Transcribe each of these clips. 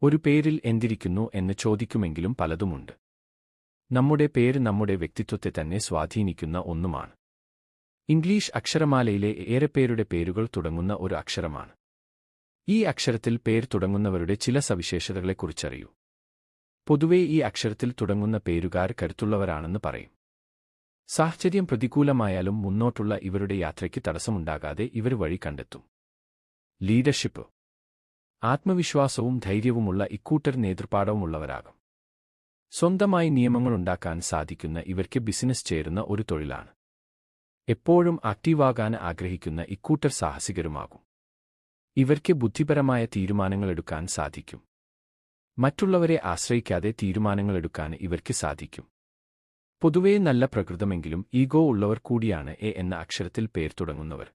ഒരു പേരിൽ എന്തിരിക്കുന്നു എന്ന് ചോദിക്കുമെങ്കിലും പലതുമുണ്ട്. നമ്മുടെ പേര് നമ്മുടെ വ്യക്തിത്വത്തെ തന്നെ സ്വാധീനിക്കുന്ന ഒന്നുമാണ്. ഇംഗ്ലീഷ് അക്ഷരമാലയിലെ ഏറെപ്പേരുടെ പേരുകൾ തുടങ്ങുന്ന ഒരു അക്ഷരമാണ്. ഈ അക്ഷരത്തിൽ പേർ തുടങ്ങുന്നവരുടെ ചില സവിശേഷതകളെക്കുറിച്ചറിയൂ. പൊതുവേ ഈ അക്ഷരത്തിൽ തുടങ്ങുന്ന പേരുകാർ കരുത്തുള്ളവരാണെന്ന് പറയും. സാഹചര്യം പ്രതികൂലമായാലും മുന്നോട്ടുള്ള ഇവരുടെ യാത്രയ്ക്ക് തടസ്സമുണ്ടാകാതെ ഇവർ വഴി കണ്ടെത്തും. ലീഡർഷിപ്പ്. ആത്മവിശ്വാസവും ധൈര്യവുമുള്ള ഇക്കൂട്ടർ നേതൃപാടവുമുള്ളവരാകും. സ്വന്തമായി നിയമങ്ങളുണ്ടാക്കാൻ സാധിക്കുന്ന ഇവർക്ക് ബിസിനസ് ചേരുന്ന ഒരു തൊഴിലാണ്. എപ്പോഴും ആക്റ്റീവാകാൻ ആഗ്രഹിക്കുന്ന ഇക്കൂട്ടർ സാഹസികരുമാകും. ഇവർക്ക് ബുദ്ധിപരമായ തീരുമാനങ്ങളെടുക്കാൻ സാധിക്കും. മറ്റുള്ളവരെ ആശ്രയിക്കാതെ തീരുമാനങ്ങളെടുക്കാൻ ഇവർക്ക് സാധിക്കും. പൊതുവേ നല്ല പ്രകൃതമെങ്കിലും ഈഗോ ഉള്ളവർ കൂടിയാണ് എ എന്ന അക്ഷരത്തിൽ പേർ തുടങ്ങുന്നവർ.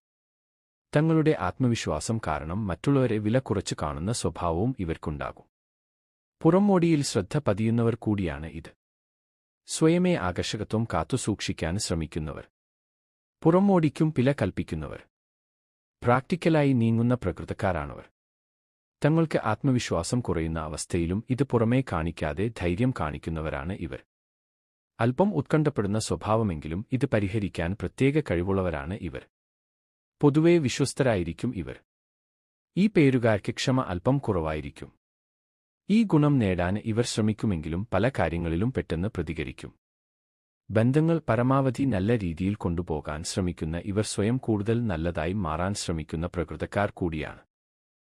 തങ്ങളുടെ ആത്മവിശ്വാസം കാരണം മറ്റുള്ളവരെ വില കുറച്ച് കാണുന്ന സ്വഭാവവും ഇവർക്കുണ്ടാകും. പുറംമോടിയിൽ ശ്രദ്ധ പതിയുന്നവർ കൂടിയാണ് ഇത്. സ്വയമേ ആകർഷകത്വം കാത്തുസൂക്ഷിക്കാൻ ശ്രമിക്കുന്നവർ. പുറംമോടിക്കും പില കൽപ്പിക്കുന്നവർ. പ്രാക്ടിക്കലായി നീങ്ങുന്ന പ്രകൃതക്കാരാണവർ. തങ്ങൾക്ക് ആത്മവിശ്വാസം കുറയുന്ന അവസ്ഥയിലും ഇത് പുറമേ കാണിക്കാതെ ധൈര്യം കാണിക്കുന്നവരാണ് ഇവർ. അല്പം ഉത്കണ്ഠപ്പെടുന്ന സ്വഭാവമെങ്കിലും ഇത് പരിഹരിക്കാൻ പ്രത്യേക കഴിവുള്ളവരാണ് ഇവർ. പൊതുവേ വിശ്വസ്തരായിരിക്കും ഇവർ. ഈ പേരുകാർക്ക് ക്ഷമ അല്പം കുറവായിരിക്കും. ഈ ഗുണം നേടാൻ ഇവർ ശ്രമിക്കുമെങ്കിലും പല കാര്യങ്ങളിലും പെട്ടെന്ന് പ്രതികരിക്കും. ബന്ധങ്ങൾ പരമാവധി നല്ല രീതിയിൽ കൊണ്ടുപോകാൻ ശ്രമിക്കുന്ന ഇവർ സ്വയം കൂടുതൽ നല്ലതായി മാറാൻ ശ്രമിക്കുന്ന പ്രകൃതക്കാർ കൂടിയാണ്.